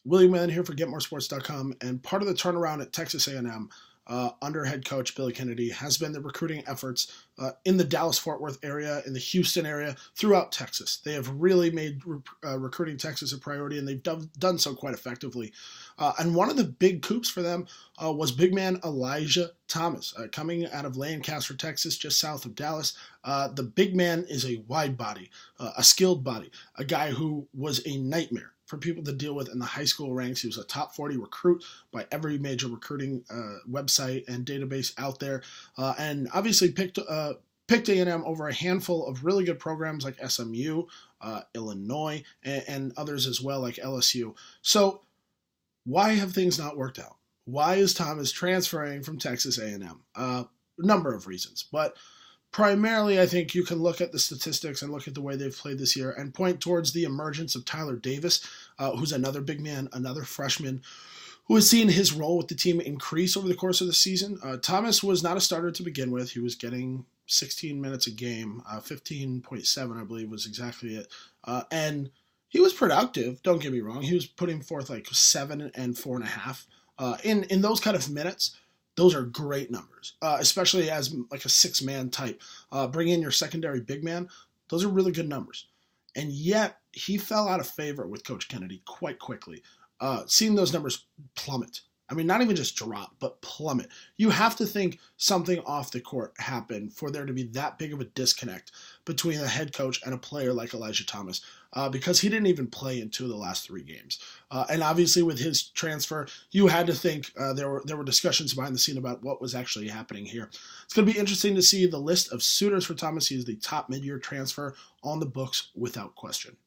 William Mann here for GetMoreSports.com, and part of the turnaround at Texas A&M under head coach Billy Kennedy has been the recruiting efforts in the Dallas-Fort Worth area, in the Houston area, throughout Texas. They have really made recruiting Texas a priority, and they've done so quite effectively. And one of the big coups for them was big man Elijah Thomas, coming out of Lancaster, Texas, just south of Dallas. The big man is a wide body, a skilled body, a guy who was a nightmare for people to deal with in the high school ranks. He was a top 40 recruit by every major recruiting website and database out there, and obviously picked A&M over a handful of really good programs like SMU, Illinois, and others as well, like LSU. So why have things not worked out? Why is Thomas transferring from Texas A&M? A number of reasons, but primarily, I think you can look at the statistics and look at the way they've played this year and point towards the emergence of Tyler Davis, who's another big man, another freshman, who has seen his role with the team increase over the course of the season. Thomas was not a starter to begin with. He was getting 16 minutes a game, 15.7, I believe, was exactly it. And he was productive, don't get me wrong. He was putting forth like 7 and 4.5 in those kind of minutes. Those are great numbers, especially as like a six-man type. Bring in your secondary big man. Those are really good numbers. And yet, he fell out of favor with Coach Kennedy quite quickly. Seeing those numbers plummet. I mean, not even just drop, but plummet. You have to think something off the court happened for there to be that big of a disconnect between a head coach and a player like Elijah Thomas, because he didn't even play in 2 of the last 3 games. And obviously with his transfer, you had to think there were discussions behind the scene about what was actually happening here. It's going to be interesting to see the list of suitors for Thomas. He is the top mid-year transfer on the books without question.